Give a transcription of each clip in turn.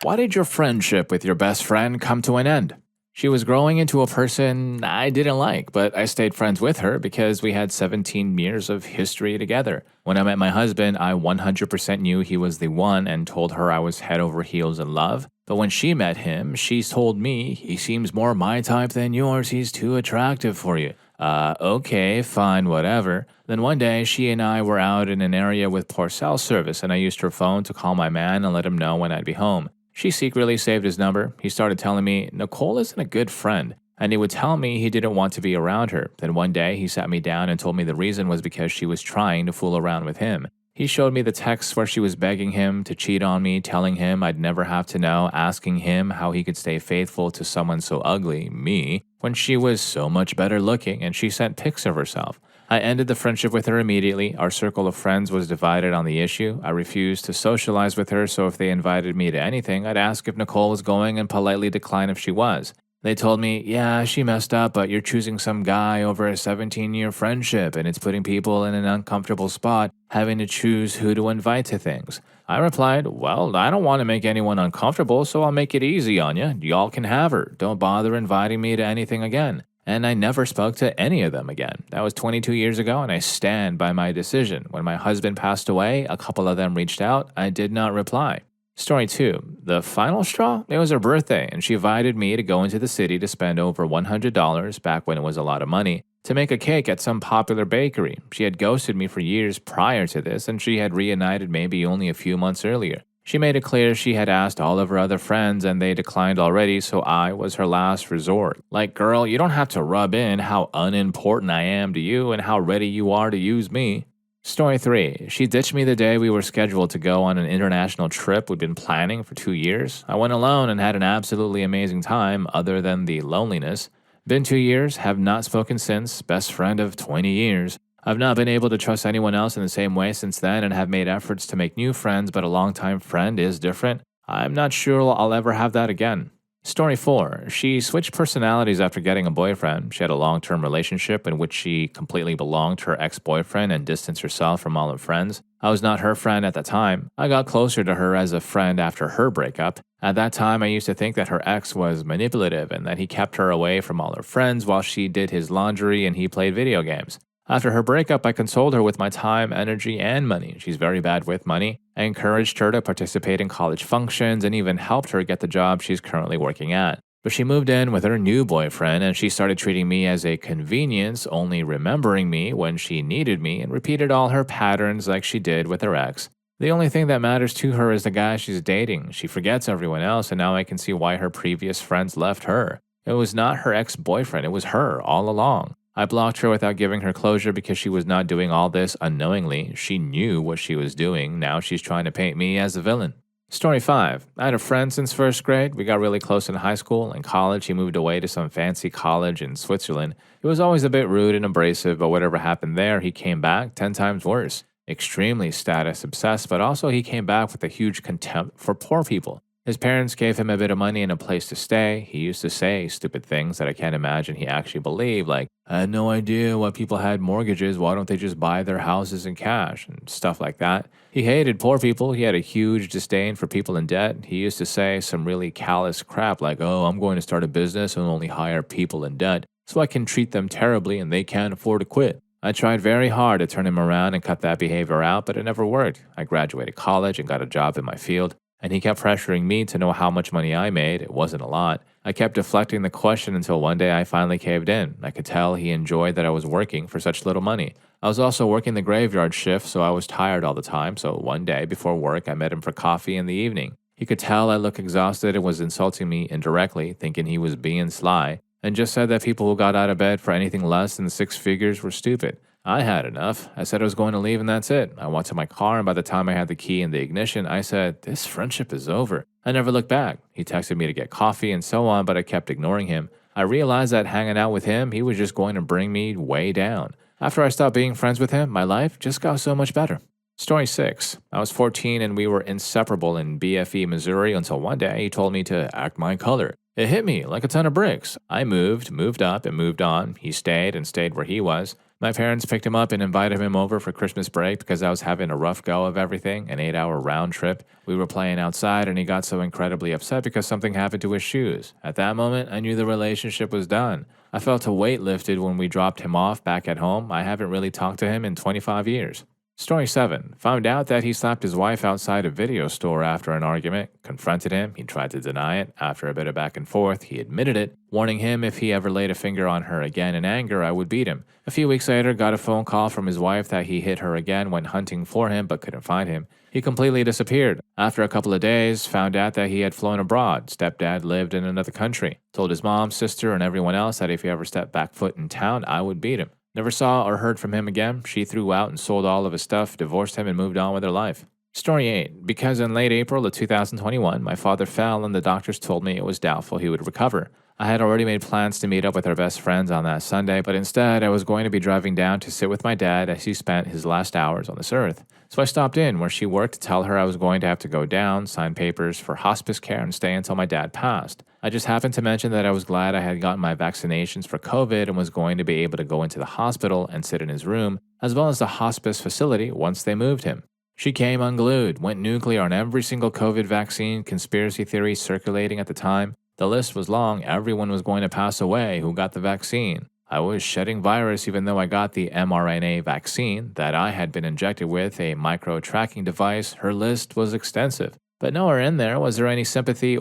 Why did your friendship with your best friend come to an end? She was growing into a person I didn't like, but I stayed friends with her because we had 17 years of history together. When I met my husband, I 100% knew he was the one and told her I was head over heels in love. But when she met him, she told me, he seems more my type than yours, he's too attractive for you. Okay, fine, whatever. Then one day, she and I were out in an area with poor cell service, and I used her phone to call my man and let him know when I'd be home. She secretly saved his number. He started telling me Nicole isn't a good friend, and he would tell me he didn't want to be around her. Then one day, he sat me down and told me the reason was because she was trying to fool around with him. He showed me the texts where she was begging him to cheat on me, telling him I'd never have to know, asking him how he could stay faithful to someone so ugly, me, when she was so much better looking, and she sent pics of herself. I ended the friendship with her immediately. Our circle of friends was divided on the issue. I refused to socialize with her, so if they invited me to anything, I'd ask if Nicole was going and politely decline if she was. They told me, yeah, she messed up, but you're choosing some guy over a 17-year friendship, and it's putting people in an uncomfortable spot, having to choose who to invite to things. I replied, well, I don't want to make anyone uncomfortable, so I'll make it easy on you. Y'all can have her. Don't bother inviting me to anything again. And I never spoke to any of them again. That was 22 years ago, and I stand by my decision. When my husband passed away, a couple of them reached out. I did not reply. Story 2. The final straw? It was her birthday, and she invited me to go into the city to spend over $100, back when it was a lot of money, to make a cake at some popular bakery. She had ghosted me for years prior to this, and she had reunited maybe only a few months earlier. She made it clear she had asked all of her other friends and they declined already, so I was her last resort. Like, girl, you don't have to rub in how unimportant I am to you and how ready you are to use me. Story 3. She ditched me the day we were scheduled to go on an international trip we'd been planning for 2 years. I went alone and had an absolutely amazing time, other than the loneliness. Been 2 years, have not spoken since, best friend of 20 years. I've not been able to trust anyone else in the same way since then and have made efforts to make new friends, but a longtime friend is different. I'm not sure I'll ever have that again. Story 4. She switched personalities after getting a boyfriend. She had a long-term relationship in which she completely belonged to her ex-boyfriend and distanced herself from all her friends. I was not her friend at the time. I got closer to her as a friend after her breakup. At that time, I used to think that her ex was manipulative and that he kept her away from all her friends while she did his laundry and he played video games. After her breakup, I consoled her with my time, energy, and money. She's very bad with money. I encouraged her to participate in college functions and even helped her get the job she's currently working at. But she moved in with her new boyfriend and she started treating me as a convenience, only remembering me when she needed me, and repeated all her patterns like she did with her ex. The only thing that matters to her is the guy she's dating. She forgets everyone else, and now I can see why her previous friends left her. It was not her ex-boyfriend, it was her all along. I blocked her without giving her closure because she was not doing all this unknowingly. She knew what she was doing. Now she's trying to paint me as a villain. Story 5. I had a friend since first grade. We got really close in high school. In college, he moved away to some fancy college in Switzerland. He was always a bit rude and abrasive, but whatever happened there, he came back 10 times worse. Extremely status obsessed, but also he came back with a huge contempt for poor people. His parents gave him a bit of money and a place to stay. He used to say stupid things that I can't imagine he actually believed, like, I had no idea why people had mortgages, why don't they just buy their houses in cash, and stuff like that. He hated poor people. He had a huge disdain for people in debt. He used to say some really callous crap like, oh, I'm going to start a business and only hire people in debt so I can treat them terribly and they can't afford to quit. I tried very hard to turn him around and cut that behavior out, but it never worked. I graduated college and got a job in my field, and he kept pressuring me to know how much money I made. It wasn't a lot. I kept deflecting the question until one day I finally caved in. I could tell he enjoyed that I was working for such little money. I was also working the graveyard shift, so I was tired all the time, so one day before work I met him for coffee in the evening. He could tell I looked exhausted and was insulting me indirectly, thinking he was being sly, and just said that people who got out of bed for anything less than 6 figures were stupid. I had enough. I said I was going to leave and that's it. I went to my car, and by the time I had the key in the ignition, I said, this friendship is over. I never looked back. He texted me to get coffee and so on, but I kept ignoring him. I realized that hanging out with him, he was just going to bring me way down. After I stopped being friends with him, my life just got so much better. Story 6. I was 14 and we were inseparable in BFE, Missouri until one day he told me to act my color. It hit me like a ton of bricks. I moved up, and moved on. He stayed and stayed where he was. My parents picked him up and invited him over for Christmas break because I was having a rough go of everything, an 8-hour round trip. We were playing outside and he got so incredibly upset because something happened to his shoes. At that moment, I knew the relationship was done. I felt a weight lifted when we dropped him off back at home. I haven't really talked to him in 25 years. Story 7. Found out that he slapped his wife outside a video store after an argument. Confronted him. He tried to deny it. After a bit of back and forth, he admitted it, warning him if he ever laid a finger on her again in anger, I would beat him. A few weeks later, got a phone call from his wife that he hit her again, went hunting for him but couldn't find him. He completely disappeared. After a couple of days, found out that he had flown abroad. Stepdad lived in another country. Told his mom, sister, and everyone else that if he ever stepped back foot in town, I would beat him. Never saw or heard from him again. She threw out and sold all of his stuff, divorced him, and moved on with her life. Story 8. Because in late April of 2021, my father fell and the doctors told me it was doubtful he would recover. I had already made plans to meet up with our best friends on that Sunday, but instead I was going to be driving down to sit with my dad as he spent his last hours on this earth. So I stopped in where she worked to tell her I was going to have to go down, sign papers for hospice care, and stay until my dad passed. I just happened to mention that I was glad I had gotten my vaccinations for COVID and was going to be able to go into the hospital and sit in his room, as well as the hospice facility once they moved him. She came unglued, went nuclear on every single COVID vaccine conspiracy theory circulating at the time. The list was long. Everyone was going to pass away who got the vaccine. I was shedding virus even though I got the mRNA vaccine that I had been injected with, a micro-tracking device. Her list was extensive. But nowhere in there was there any sympathy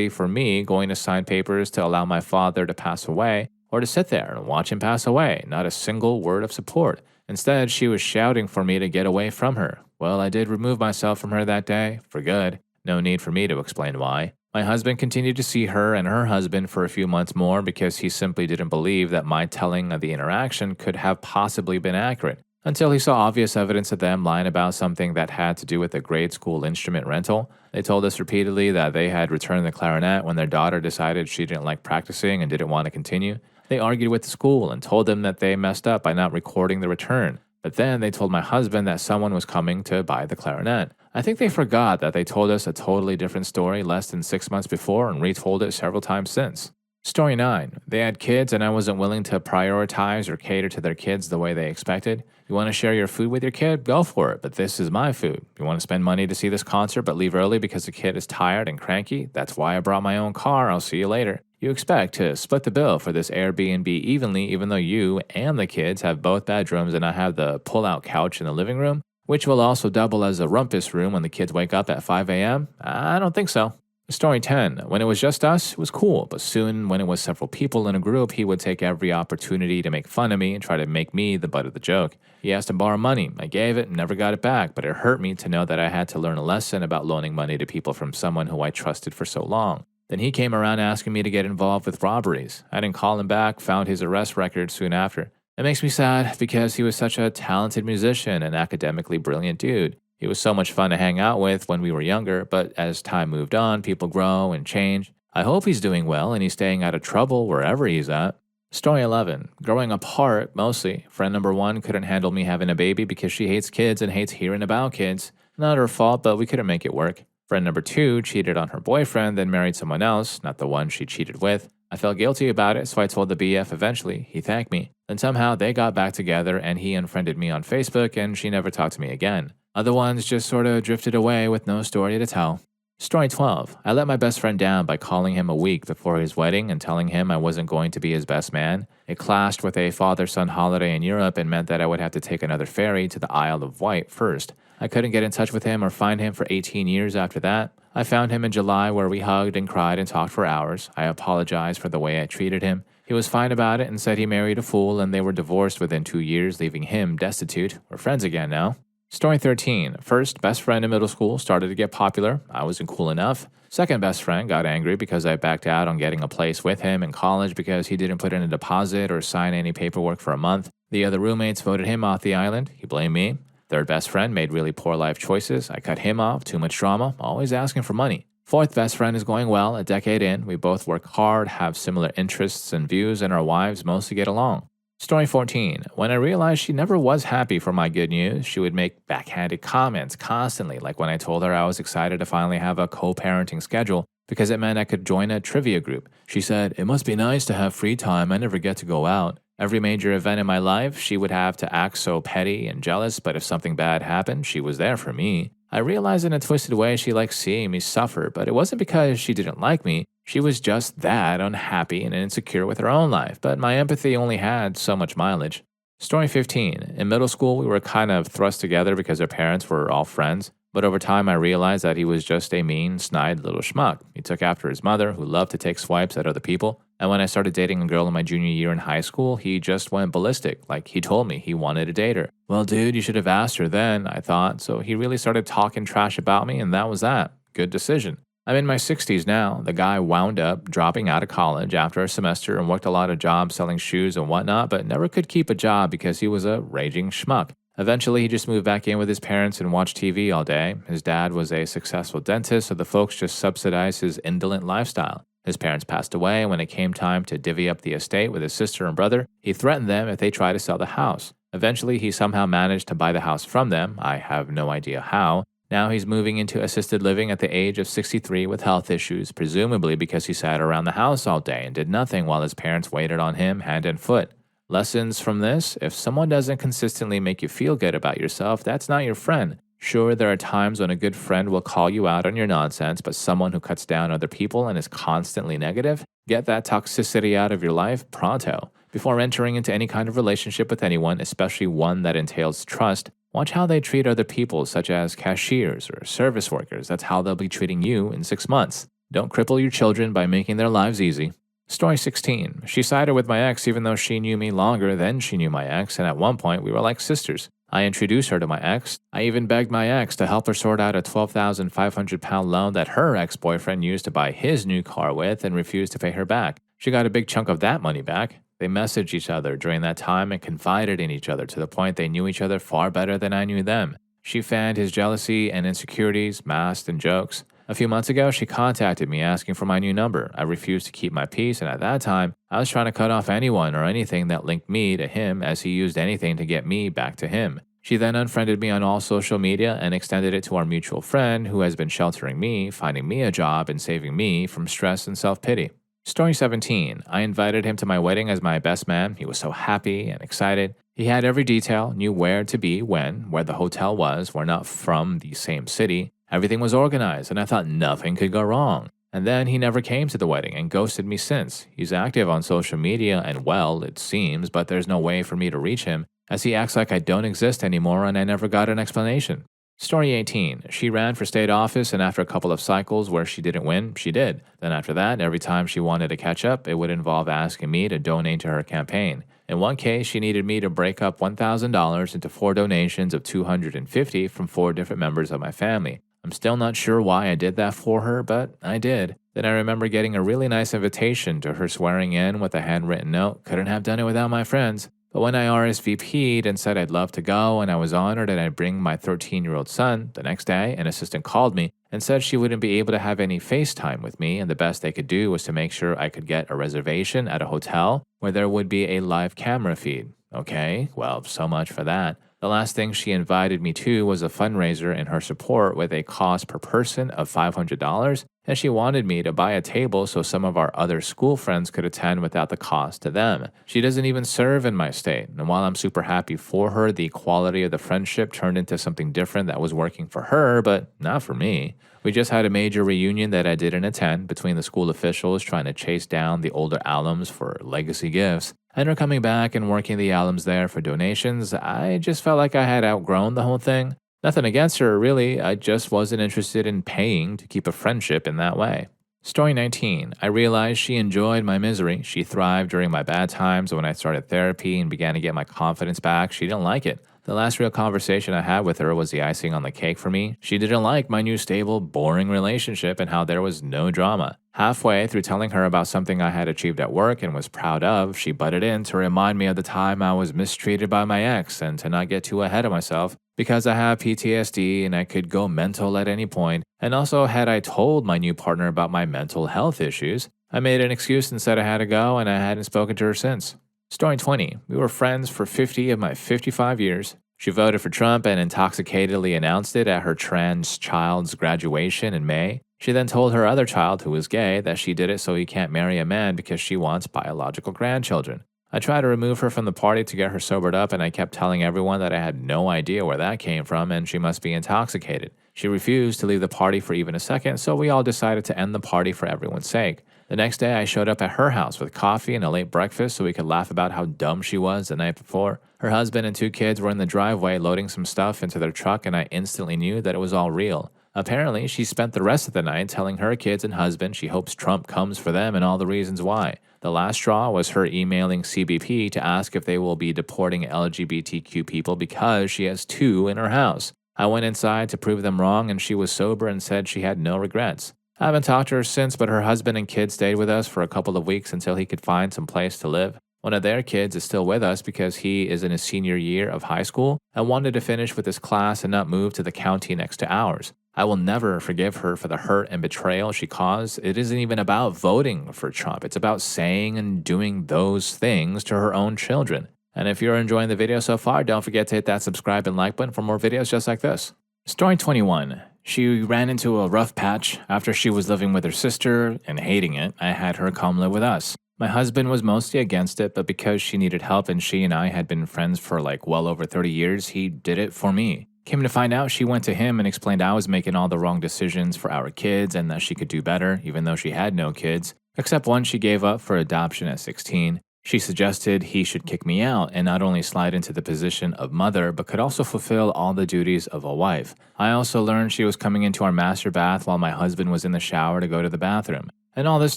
for me going to sign papers to allow my father to pass away or to sit there and watch him pass away. Not a single word of support. Instead, she was shouting for me to get away from her. Well, I did remove myself from her that day, for good. No need for me to explain why. My husband continued to see her and her husband for a few months more because he simply didn't believe that my telling of the interaction could have possibly been accurate, until he saw obvious evidence of them lying about something that had to do with a grade school instrument rental. They told us repeatedly that they had returned the clarinet when their daughter decided she didn't like practicing and didn't want to continue. They argued with the school and told them that they messed up by not recording the return. But then they told my husband that someone was coming to buy the clarinet. I think they forgot that they told us a totally different story less than 6 months before and retold it several times since. Story 9. They had kids and I wasn't willing to prioritize or cater to their kids the way they expected. You want to share your food with your kid? Go for it, but this is my food. You want to spend money to see this concert but leave early because the kid is tired and cranky? That's why I brought my own car. I'll see you later. You expect to split the bill for this Airbnb evenly even though you and the kids have both bedrooms and I have the pull-out couch in the living room, which will also double as a rumpus room when the kids wake up at 5 a.m.? I don't think so. Story 10. When it was just us, it was cool, but soon when it was several people in a group, he would take every opportunity to make fun of me and try to make me the butt of the joke. He asked to borrow money. I gave it and never got it back, but it hurt me to know that I had to learn a lesson about loaning money to people from someone who I trusted for so long. Then he came around asking me to get involved with robberies. I didn't call him back, found his arrest record soon after. It makes me sad because he was such a talented musician and academically brilliant dude. He was so much fun to hang out with when we were younger, but as time moved on, people grow and change. I hope he's doing well and he's staying out of trouble wherever he's at. Story 11. Growing apart, mostly. Friend number 1 couldn't handle me having a baby because she hates kids and hates hearing about kids. Not her fault, but we couldn't make it work. Friend number 2 cheated on her boyfriend, then married someone else, not the one she cheated with. I felt guilty about it, so I told the BF eventually. He thanked me. Then somehow they got back together and he unfriended me on Facebook and she never talked to me again. Other ones just sort of drifted away with no story to tell. Story 12. I let my best friend down by calling him a week before his wedding and telling him I wasn't going to be his best man. It clashed with a father-son holiday in Europe and meant that I would have to take another ferry to the Isle of Wight first. I couldn't get in touch with him or find him for 18 years after that. I found him in July where we hugged and cried and talked for hours. I apologized for the way I treated him. He was fine about it and said he married a fool and they were divorced within 2 years, leaving him destitute. We're friends again now. Story 13. First, best friend in middle school started to get popular. I wasn't cool enough. Second best friend got angry because I backed out on getting a place with him in college because he didn't put in a deposit or sign any paperwork for a month. The other roommates voted him off the island. He blamed me. Third best friend made really poor life choices. I cut him off. Too much drama. Always asking for money. Fourth best friend is going well. A decade in. We both work hard, have similar interests and views, and our wives mostly get along. Story 14. When I realized she never was happy for my good news, she would make backhanded comments constantly, like when I told her I was excited to finally have a co-parenting schedule because it meant I could join a trivia group. She said, "It must be nice to have free time. I never get to go out." Every major event in my life, she would have to act so petty and jealous, but if something bad happened, she was there for me. I realized in a twisted way she liked seeing me suffer, but it wasn't because she didn't like me. She was just that unhappy and insecure with her own life, but my empathy only had so much mileage. Story 15. In middle school, we were kind of thrust together because our parents were all friends, but over time I realized that he was just a mean, snide little schmuck. He took after his mother, who loved to take swipes at other people, and when I started dating a girl in my junior year in high school, he just went ballistic, like he told me he wanted to date her. Well, dude, you should have asked her then, I thought, so he really started talking trash about me, and that was that. Good decision. I'm in my 60s now. The guy wound up dropping out of college after a semester and worked a lot of jobs selling shoes and whatnot, but never could keep a job because he was a raging schmuck. Eventually, he just moved back in with his parents and watched TV all day. His dad was a successful dentist, so the folks just subsidized his indolent lifestyle. His parents passed away, and when it came time to divvy up the estate with his sister and brother, he threatened them if they tried to sell the house. Eventually, he somehow managed to buy the house from them. I have no idea how. Now he's moving into assisted living at the age of 63 with health issues, presumably because he sat around the house all day and did nothing while his parents waited on him hand and foot. Lessons from this: if someone doesn't consistently make you feel good about yourself, that's not your friend. Sure, there are times when a good friend will call you out on your nonsense, but someone who cuts down other people and is constantly negative, get that toxicity out of your life pronto. Before entering into any kind of relationship with anyone, especially one that entails trust, watch how they treat other people, such as cashiers or service workers. That's how they'll be treating you in 6 months. Don't cripple your children by making their lives easy. Story 16. She sided with my ex even though she knew me longer than she knew my ex, and at one point we were like sisters. I introduced her to my ex. I even begged my ex to help her sort out a 12,500 pound loan that her ex-boyfriend used to buy his new car with and refused to pay her back. She got a big chunk of that money back. They messaged each other during that time and confided in each other to the point they knew each other far better than I knew them. She fanned his jealousy and insecurities, masked in jokes. A few months ago, she contacted me asking for my new number. I refused to keep my peace, and at that time, I was trying to cut off anyone or anything that linked me to him, as he used anything to get me back to him. She then unfriended me on all social media and extended it to our mutual friend, who has been sheltering me, finding me a job, and saving me from stress and self-pity. Story 17. I invited him to my wedding as my best man. He was so happy and excited. He had every detail, knew where to be when, where the hotel was. We're not from the same city. Everything was organized, and I thought nothing could go wrong. And then he never came to the wedding and ghosted me since. He's active on social media and well, it seems, but there's no way for me to reach him, as he acts like I don't exist anymore and I never got an explanation. Story 18. She ran for state office, and after a couple of cycles where she didn't win, she did. Then after that, every time she wanted to catch up, it would involve asking me to donate to her campaign. In one case, she needed me to break up $1,000 into 4 donations of $250 from 4 different members of my family. I'm still not sure why I did that for her, but I did. Then I remember getting a really nice invitation to her swearing in with a handwritten note. Couldn't have done it without my friends. But when I RSVP'd and said I'd love to go and I was honored and I'd bring my 13-year-old son, the next day an assistant called me and said she wouldn't be able to have any FaceTime with me, and the best they could do was to make sure I could get a reservation at a hotel where there would be a live camera feed. Okay, well, so much for that. The last thing she invited me to was a fundraiser in her support with a cost per person of $500, and she wanted me to buy a table so some of our other school friends could attend without the cost to them. She doesn't even serve in my state, and while I'm super happy for her, the quality of the friendship turned into something different that was working for her, but not for me. We just had a major reunion that I didn't attend between the school officials trying to chase down the older alums for legacy gifts, and her coming back and working the alums there for donations. I just felt like I had outgrown the whole thing. Nothing against her, really. I just wasn't interested in paying to keep a friendship in that way. Story 19. I realized she enjoyed my misery. She thrived during my bad times. When I started therapy and began to get my confidence back, she didn't like it. The last real conversation I had with her was the icing on the cake for me. She didn't like my new stable, boring relationship and how there was no drama. Halfway through telling her about something I had achieved at work and was proud of, she butted in to remind me of the time I was mistreated by my ex and to not get too ahead of myself because I have PTSD and I could go mental at any point. And also, had I told my new partner about my mental health issues, I made an excuse and said I had to go, and I hadn't spoken to her since. Story 20. We were friends for 50 of my 55 years. She voted for Trump and intoxicatedly announced it at her trans child's graduation in May. She then told her other child, who was gay, that she did it so he can't marry a man because she wants biological grandchildren. I tried to remove her from the party to get her sobered up, and I kept telling everyone that I had no idea where that came from and she must be intoxicated. She refused to leave the party for even a second, so we all decided to end the party for everyone's sake. The next day, I showed up at her house with coffee and a late breakfast so we could laugh about how dumb she was the night before. Her husband and 2 kids were in the driveway loading some stuff into their truck, and I instantly knew that it was all real. Apparently, she spent the rest of the night telling her kids and husband she hopes Trump comes for them and all the reasons why. The last straw was her emailing CBP to ask if they will be deporting LGBTQ people because she has 2 in her house. I went inside to prove them wrong, and she was sober and said she had no regrets. I haven't talked to her since, but her husband and kids stayed with us for a couple of weeks until he could find some place to live. One of their kids is still with us because he is in his senior year of high school and wanted to finish with his class and not move to the county next to ours. I will never forgive her for the hurt and betrayal she caused. It isn't even about voting for Trump. It's about saying and doing those things to her own children. And if you're enjoying the video so far, don't forget to hit that subscribe and like button for more videos just like this. Story 21. She ran into a rough patch after she was living with her sister and hating it. I had her come live with us. My husband was mostly against it, but because she needed help and she and I had been friends for well over 30 years, he did it for me. Came to find out, she went to him and explained I was making all the wrong decisions for our kids and that she could do better, even though she had no kids, except one she gave up for adoption at 16. She suggested he should kick me out and not only slide into the position of mother, but could also fulfill all the duties of a wife. I also learned she was coming into our master bath while my husband was in the shower to go to the bathroom. And all this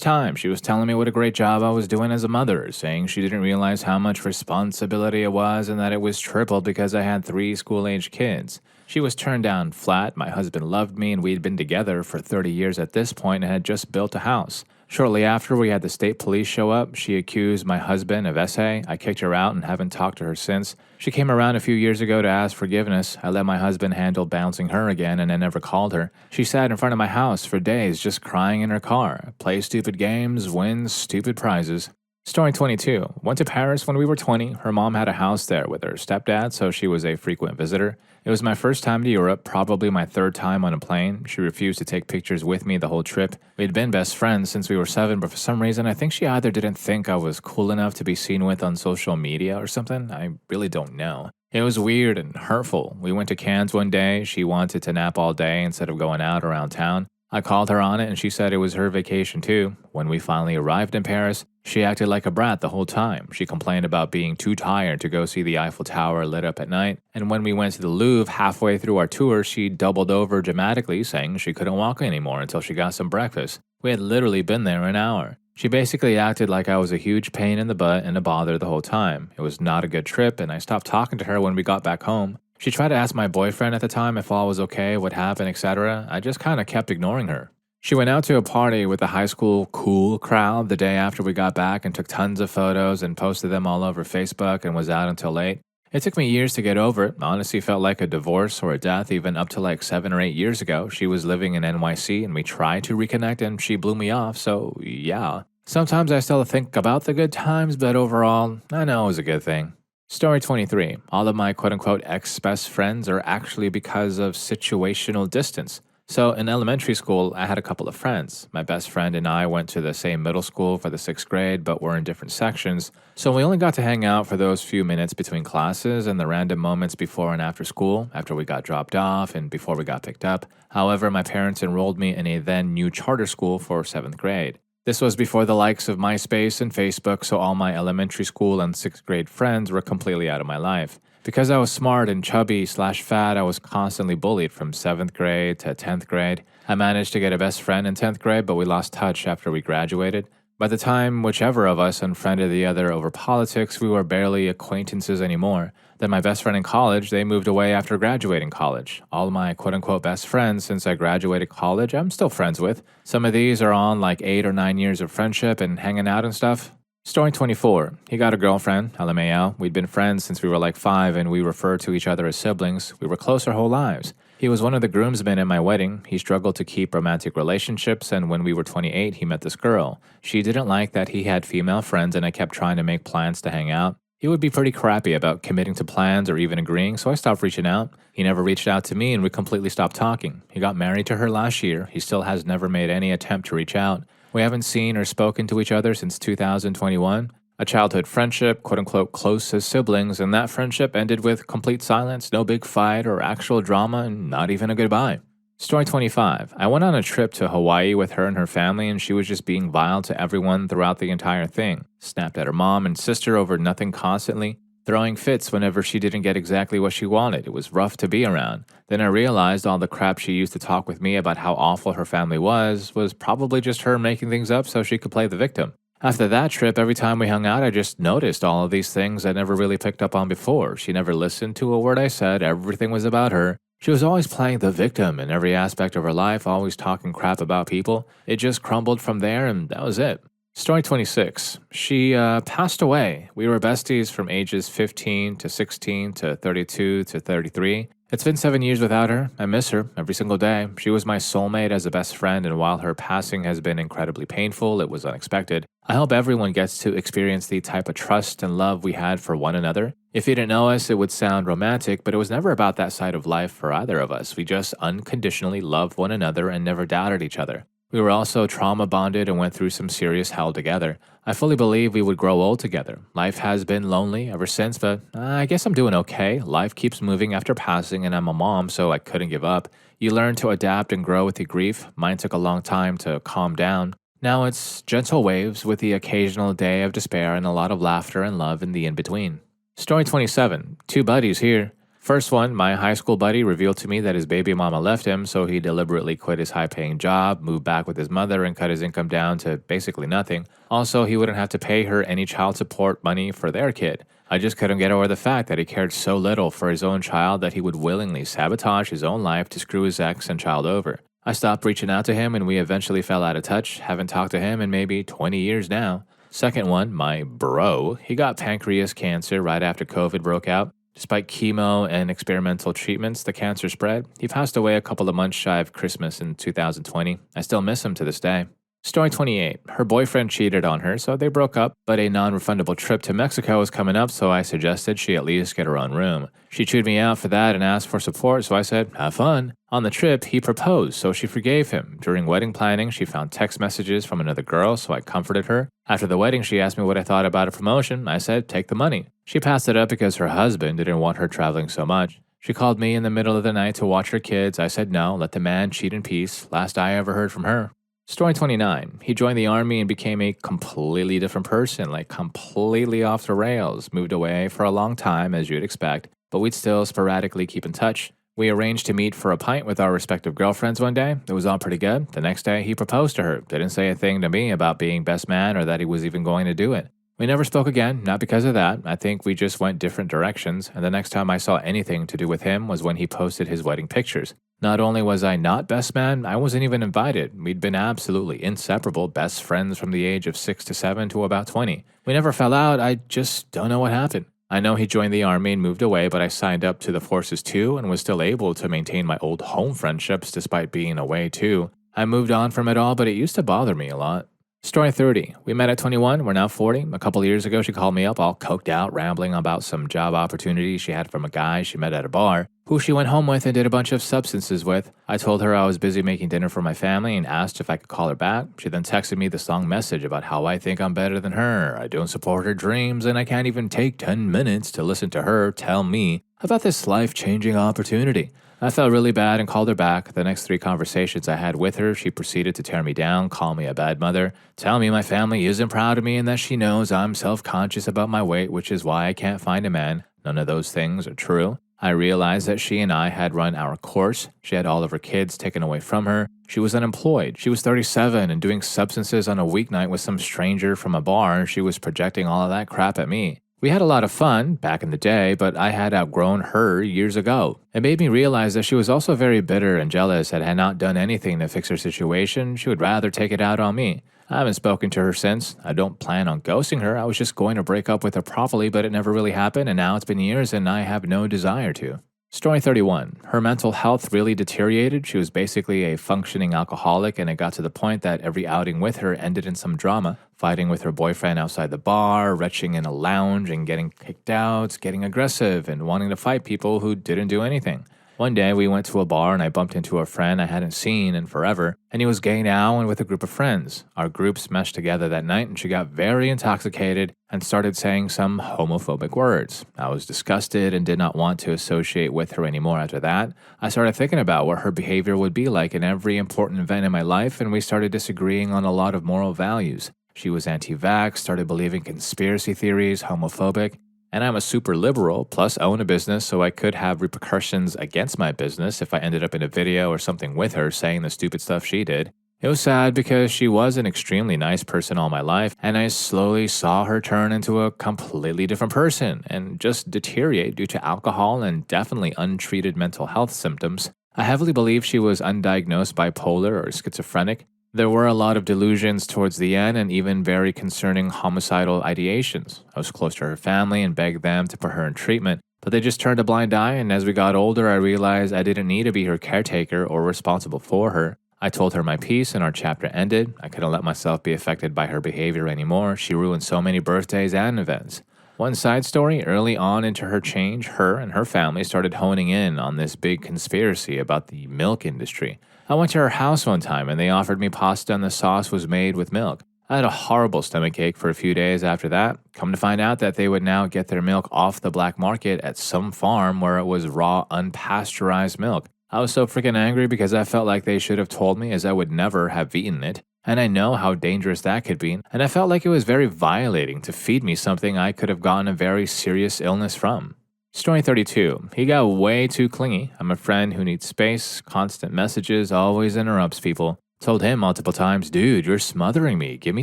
time, she was telling me what a great job I was doing as a mother, saying she didn't realize how much responsibility it was and that it was tripled because I had 3 school-age kids. She was turned down flat. My husband loved me and we'd been together for 30 years at this point and had just built a house. Shortly after, we had the state police show up. She accused my husband of SA. I kicked her out and haven't talked to her since. She came around a few years ago to ask forgiveness. I let my husband handle bouncing her again and I never called her. She sat in front of my house for days just crying in her car. Play stupid games, win stupid prizes. Story 22. Went to Paris when we were 20. Her mom had a house there with her stepdad, so she was a frequent visitor. It was my first time to Europe, probably my 3rd time on a plane. She refused to take pictures with me the whole trip. We had been best friends since we were 7, but for some reason I think she either didn't think I was cool enough to be seen with on social media or something. I really don't know. It was weird and hurtful. We went to Cannes one day. She wanted to nap all day instead of going out around town. I called her on it and she said it was her vacation too. When we finally arrived in Paris, she acted like a brat the whole time. She complained about being too tired to go see the Eiffel Tower lit up at night. And when we went to the Louvre halfway through our tour, she doubled over dramatically, saying she couldn't walk anymore until she got some breakfast. We had literally been there an hour. She basically acted like I was a huge pain in the butt and a bother the whole time. It was not a good trip, and I stopped talking to her when we got back home. She tried to ask my boyfriend at the time if all was okay, what happened, etc. I just kind of kept ignoring her. She went out to a party with the high school cool crowd the day after we got back and took tons of photos and posted them all over Facebook and was out until late. It took me years to get over it. Honestly, felt like a divorce or a death even up to 7 or 8 years ago. She was living in NYC and we tried to reconnect and she blew me off, so yeah. Sometimes I still think about the good times, but overall, I know it was a good thing. Story 23. All of my quote-unquote ex-best friends are actually because of situational distance. So in elementary school, I had a couple of friends. My best friend and I went to the same middle school for the 6th grade, but were in different sections. So we only got to hang out for those few minutes between classes and the random moments before and after school, after we got dropped off and before we got picked up. However, my parents enrolled me in a then new charter school for 7th grade. This was before the likes of MySpace and Facebook, so all my elementary school and 6th grade friends were completely out of my life. Because I was smart and chubby/fat, I was constantly bullied from 7th grade to 10th grade. I managed to get a best friend in 10th grade, but we lost touch after we graduated. By the time whichever of us unfriended the other over politics, we were barely acquaintances anymore. Then my best friend in college, they moved away after graduating college. All of my quote-unquote best friends since I graduated college, I'm still friends with. Some of these are on 8 or 9 years of friendship and hanging out and stuff. Story 24. He got a girlfriend, LMAO. We'd been friends since we were 5 and we referred to each other as siblings. We were close our whole lives. He was one of the groomsmen at my wedding. He struggled to keep romantic relationships, and when we were 28, he met this girl. She didn't like that he had female friends and I kept trying to make plans to hang out. He would be pretty crappy about committing to plans or even agreeing, so I stopped reaching out. He never reached out to me and we completely stopped talking. He got married to her last year. He still has never made any attempt to reach out. We haven't seen or spoken to each other since 2021. A childhood friendship, quote unquote, close as siblings, and that friendship ended with complete silence, no big fight or actual drama, and not even a goodbye. Story 25. I went on a trip to Hawaii with her and her family, and she was just being vile to everyone throughout the entire thing. Snapped at her mom and sister over nothing constantly, throwing fits whenever she didn't get exactly what she wanted. It was rough to be around. Then I realized all the crap she used to talk with me about how awful her family was probably just her making things up so she could play the victim. After that trip, every time we hung out, I just noticed all of these things I never really picked up on before. She never listened to a word I said, everything was about her. She was always playing the victim in every aspect of her life, always talking crap about people. It just crumbled from there, and that was it. Story 26. She passed away. We were besties from ages 15 to 16 to 32 to 33. It's been 7 years without her. I miss her every single day. She was my soulmate as a best friend, and while her passing has been incredibly painful, it was unexpected. I hope everyone gets to experience the type of trust and love we had for one another. If you didn't know us, it would sound romantic, but it was never about that side of life for either of us. We just unconditionally loved one another and never doubted each other. We were also trauma bonded and went through some serious hell together. I fully believe we would grow old together. Life has been lonely ever since, but I guess I'm doing okay. Life keeps moving after passing, and I'm a mom, so I couldn't give up. You learn to adapt and grow with the grief. Mine took a long time to calm down. Now it's gentle waves with the occasional day of despair and a lot of laughter and love in the in-between. Story 27. Two buddies here. First one, my high school buddy revealed to me that his baby mama left him, so he deliberately quit his high-paying job, moved back with his mother, and cut his income down to basically nothing. Also, he wouldn't have to pay her any child support money for their kid. I just couldn't get over the fact that he cared so little for his own child that he would willingly sabotage his own life to screw his ex and child over. I stopped reaching out to him and we eventually fell out of touch. Haven't talked to him in maybe 20 years now. Second one, my bro, he got pancreas cancer right after COVID broke out. Despite chemo and experimental treatments, the cancer spread. He passed away a couple of months shy of Christmas in 2020. I still miss him to this day. Story 28. Her boyfriend cheated on her, so they broke up, but a non-refundable trip to Mexico was coming up, so I suggested she at least get her own room. She chewed me out for that and asked for support, so I said, have fun. On the trip, he proposed, so she forgave him. During wedding planning, she found text messages from another girl, so I comforted her. After the wedding, she asked me what I thought about a promotion. I said, take the money. She passed it up because her husband didn't want her traveling so much. She called me in the middle of the night to watch her kids. I said no, let the man cheat in peace. Last I ever heard from her. Story 29. He joined the army and became a completely different person, like completely off the rails. Moved away for a long time, as you'd expect, but we'd still sporadically keep in touch. We arranged to meet for a pint with our respective girlfriends one day. It was all pretty good. The next day, he proposed to her. Didn't say a thing to me about being best man or that he was even going to do it. We never spoke again, not because of that. I think we just went different directions, and the next time I saw anything to do with him was when he posted his wedding pictures. Not only was I not best man, I wasn't even invited. We'd been absolutely inseparable, best friends from the age of 6 to 7 to about 20. We never fell out, I just don't know what happened. I know he joined the army and moved away, but I signed up to the forces too and was still able to maintain my old home friendships despite being away too. I moved on from it all, but it used to bother me a lot. Story 30. We met at 21, we're now 40. A couple of years ago, she called me up all coked out, rambling about some job opportunities she had from a guy she met at a bar, who she went home with and did a bunch of substances with. I told her I was busy making dinner for my family and asked if I could call her back. She then texted me this long message about how I think I'm better than her, I don't support her dreams, and I can't even take 10 minutes to listen to her tell me about this life-changing opportunity. I felt really bad and called her back. The next 3 conversations I had with her, she proceeded to tear me down, call me a bad mother, tell me my family isn't proud of me and that she knows I'm self-conscious about my weight, which is why I can't find a man. None of those things are true. I realized that she and I had run our course. She had all of her kids taken away from her. She was unemployed. She was 37 and doing substances on a weeknight with some stranger from a bar. She was projecting all of that crap at me. We had a lot of fun back in the day, but I had outgrown her years ago. It made me realize that she was also very bitter and jealous and had not done anything to fix her situation. She would rather take it out on me. I haven't spoken to her since. I don't plan on ghosting her. I was just going to break up with her properly, but it never really happened, and now it's been years and I have no desire to. Story 31. Her mental health really deteriorated. She was basically a functioning alcoholic, and it got to the point that every outing with her ended in some drama. Fighting with her boyfriend outside the bar, retching in a lounge and getting kicked out, getting aggressive, and wanting to fight people who didn't do anything. One day we went to a bar and I bumped into a friend I hadn't seen in forever, and he was gay now and with a group of friends. Our groups meshed together that night and she got very intoxicated and started saying some homophobic words. I was disgusted and did not want to associate with her anymore after that. I started thinking about what her behavior would be like in every important event in my life, and we started disagreeing on a lot of moral values. She was anti-vax, started believing conspiracy theories, homophobic, and I'm a super liberal, plus own a business, so I could have repercussions against my business if I ended up in a video or something with her saying the stupid stuff she did. It was sad because she was an extremely nice person all my life, and I slowly saw her turn into a completely different person and just deteriorate due to alcohol and definitely untreated mental health symptoms. I heavily believe she was undiagnosed bipolar or schizophrenic. There were a lot of delusions towards the end and even very concerning homicidal ideations. I was close to her family and begged them to put her in treatment, but they just turned a blind eye, and as we got older I realized I didn't need to be her caretaker or responsible for her. I told her my piece and our chapter ended. I couldn't let myself be affected by her behavior anymore. She ruined so many birthdays and events. One side story, early on into her change, her and her family started honing in on this big conspiracy about the milk industry. I went to her house one time and they offered me pasta and the sauce was made with milk. I had a horrible stomachache for a few days after that. Come to find out that they would now get their milk off the black market at some farm where it was raw, unpasteurized milk. I was so freaking angry because I felt like they should have told me, as I would never have eaten it. And I know how dangerous that could be, and I felt like it was very violating to feed me something I could have gotten a very serious illness from. Story 32. He got way too clingy. I'm a friend who needs space, constant messages, always interrupts people. Told him multiple times, dude, you're smothering me. Give me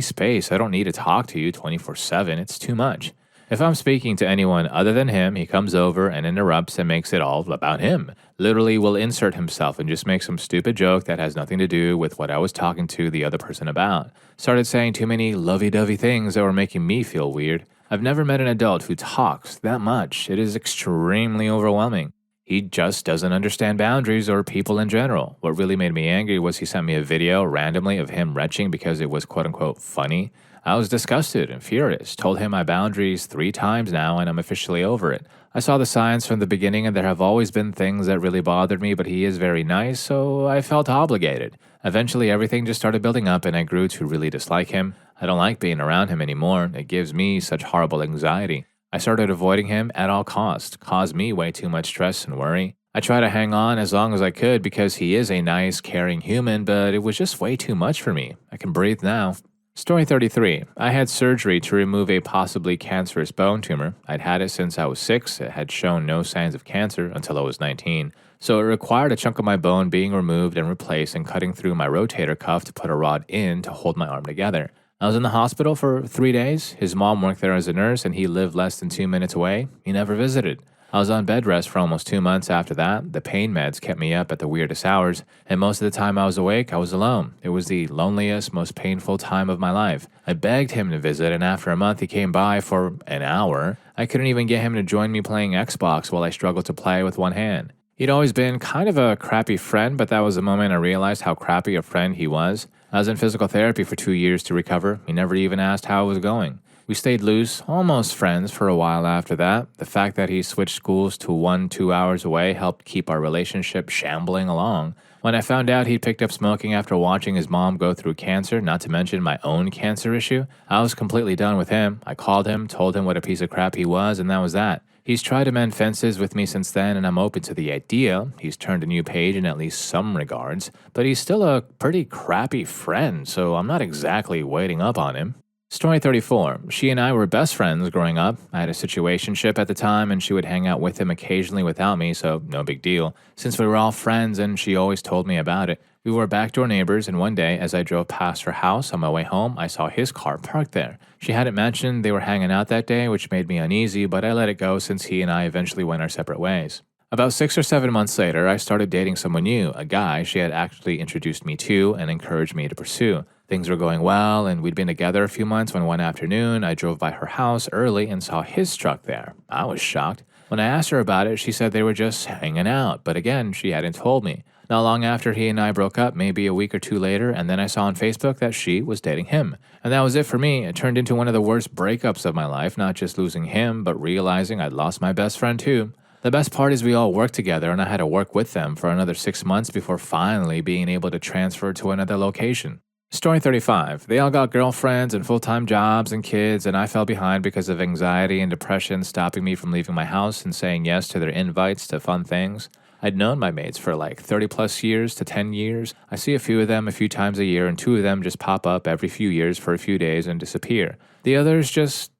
space. I don't need to talk to you 24/7. It's too much. If I'm speaking to anyone other than him, he comes over and interrupts and makes it all about him. Literally will insert himself and just make some stupid joke that has nothing to do with what I was talking to the other person about. Started saying too many lovey-dovey things that were making me feel weird. I've never met an adult who talks that much. It is extremely overwhelming. He just doesn't understand boundaries or people in general. What really made me angry was he sent me a video randomly of him retching because it was quote-unquote funny. I was disgusted and furious, told him my boundaries 3 times now and I'm officially over it. I saw the signs from the beginning and there have always been things that really bothered me, but he is very nice, so I felt obligated. Eventually everything just started building up and I grew to really dislike him. I don't like being around him anymore. It gives me such horrible anxiety. I started avoiding him at all costs, caused me way too much stress and worry. I tried to hang on as long as I could because he is a nice, caring human, but it was just way too much for me. I can breathe now. Story 33. I had surgery to remove a possibly cancerous bone tumor. I'd had it since I was 6. It had shown no signs of cancer until I was 19. So it required a chunk of my bone being removed and replaced and cutting through my rotator cuff to put a rod in to hold my arm together. I was in the hospital for 3 days. His mom worked there as a nurse and he lived less than 2 minutes away. He never visited. I was on bed rest for almost 2 months after that. The pain meds kept me up at the weirdest hours, and most of the time I was awake, I was alone. It was the loneliest, most painful time of my life. I begged him to visit, and after a month he came by for an hour. I couldn't even get him to join me playing Xbox while I struggled to play with one hand. He'd always been kind of a crappy friend, but that was the moment I realized how crappy a friend he was. I was in physical therapy for 2 years to recover. He never even asked how I was going. We stayed loose, almost friends for a while after that. The fact that he switched schools to 1-2 hours away helped keep our relationship shambling along. When I found out he picked up smoking after watching his mom go through cancer, not to mention my own cancer issue, I was completely done with him. I called him, told him what a piece of crap he was, and that was that. He's tried to mend fences with me since then, and I'm open to the idea. He's turned a new page in at least some regards, but he's still a pretty crappy friend, so I'm not exactly waiting up on him. Story 34. She and I were best friends growing up. I had a situationship at the time and she would hang out with him occasionally without me, so no big deal. Since we were all friends and she always told me about it, we were backdoor neighbors, and one day as I drove past her house on my way home, I saw his car parked there. She hadn't mentioned they were hanging out that day, which made me uneasy, but I let it go since he and I eventually went our separate ways. About 6 or 7 months later, I started dating someone new, a guy she had actually introduced me to and encouraged me to pursue. Things were going well, and we'd been together a few months when one afternoon I drove by her house early and saw his truck there. I was shocked. When I asked her about it, she said they were just hanging out, but again, she hadn't told me. Not long after he and I broke up, maybe a week or 2 later, and then I saw on Facebook that she was dating him. And that was it for me. It turned into one of the worst breakups of my life, not just losing him, but realizing I'd lost my best friend too. The best part is we all worked together and I had to work with them for another 6 months before finally being able to transfer to another location. Story 35. They all got girlfriends and full-time jobs and kids, and I fell behind because of anxiety and depression stopping me from leaving my house and saying yes to their invites to fun things. I'd known my mates for like 30 plus years to 10 years. I see a few of them a few times a year, and 2 of them just pop up every few years for a few days and disappear. The others just,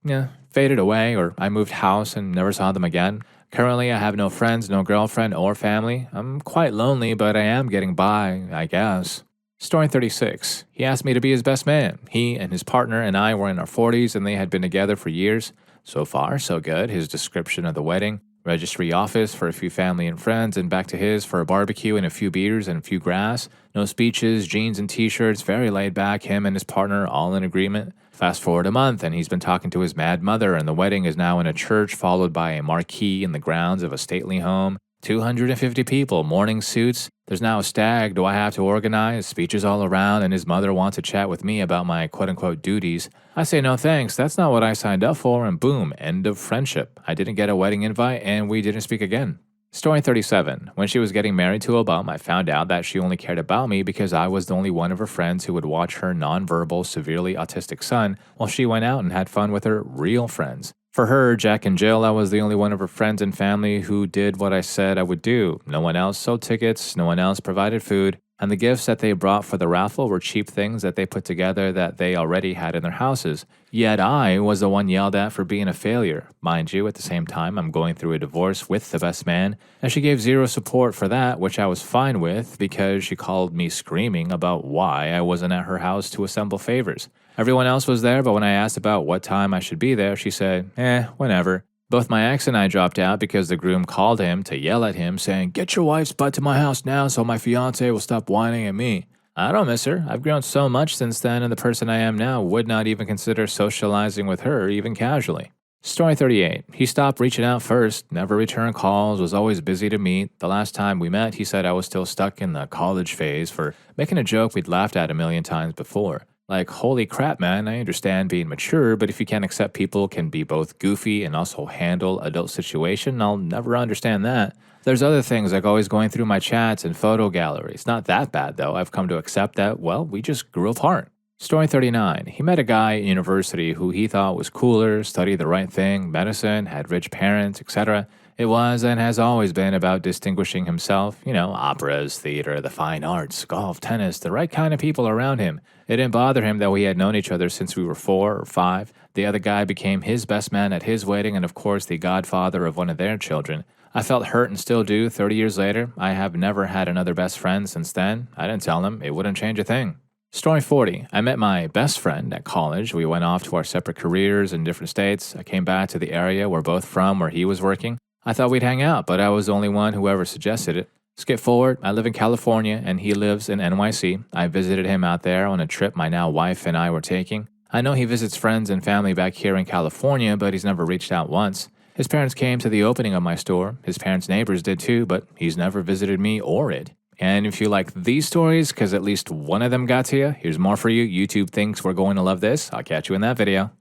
faded away, or I moved house and never saw them again. Currently, I have no friends, no girlfriend or family. I'm quite lonely, but I am getting by, I guess. Story 36. He asked me to be his best man. He and his partner and I were in our 40s and they had been together for years. So far, so good. His description of the wedding. Registry office for a few family and friends, and back to his for a barbecue and a few beers and a few grass. No speeches, jeans and t-shirts, very laid back, him and his partner all in agreement. Fast forward a month and he's been talking to his mad mother, and the wedding is now in a church followed by a marquee in the grounds of a stately home. 250 people, morning suits. There's now a stag. Do I have to organize? Speeches all around, and his mother wants to chat with me about my quote-unquote duties. I say no thanks, that's not what I signed up for, and boom, end of friendship. I didn't get a wedding invite, and we didn't speak again. Story 37. When she was getting married to a bum, I found out that she only cared about me because I was the only one of her friends who would watch her nonverbal, severely autistic son while she went out and had fun with her real friends. For her, Jack and Jill, I was the only one of her friends and family who did what I said I would do. No one else sold tickets, no one else provided food, and the gifts that they brought for the raffle were cheap things that they put together that they already had in their houses. Yet I was the one yelled at for being a failure. Mind you, at the same time, I'm going through a divorce with the best man, and she gave zero support for that, which I was fine with because she called me screaming about why I wasn't at her house to assemble favors. Everyone else was there, but when I asked about what time I should be there, she said, whenever. Both my ex and I dropped out because the groom called him to yell at him, saying, "Get your wife's butt to my house now so my fiancé will stop whining at me." I don't miss her. I've grown so much since then, and the person I am now would not even consider socializing with her, even casually. Story 38. He stopped reaching out first, never returned calls, was always busy to meet. The last time we met, he said I was still stuck in the college phase for making a joke we'd laughed at a million times before. Like, holy crap, man, I understand being mature, but if you can't accept people can be both goofy and also handle adult situation, I'll never understand that. There's other things like always going through my chats and photo galleries. Not that bad, though. I've come to accept that, well, we just grew apart. Story 39. He met a guy at university who he thought was cooler, studied the right thing, medicine, had rich parents, etc. It was and has always been about distinguishing himself, operas, theater, the fine arts, golf, tennis, the right kind of people around him. It didn't bother him that we had known each other since we were 4 or 5. The other guy became his best man at his wedding and of course the godfather of one of their children. I felt hurt and still do 30 years later. I have never had another best friend since then. I didn't tell him. It wouldn't change a thing. Story 40. I met my best friend at college. We went off to our separate careers in different states. I came back to the area we're both from where he was working. I thought we'd hang out, but I was the only one who ever suggested it. Skip forward, I live in California and he lives in NYC. I visited him out there on a trip my now wife and I were taking. I know he visits friends and family back here in California, but he's never reached out once. His parents came to the opening of my store. His parents' neighbors did too, but he's never visited me or it. And if you like these stories, because at least one of them got to you, here's more for you. YouTube thinks we're going to love this. I'll catch you in that video.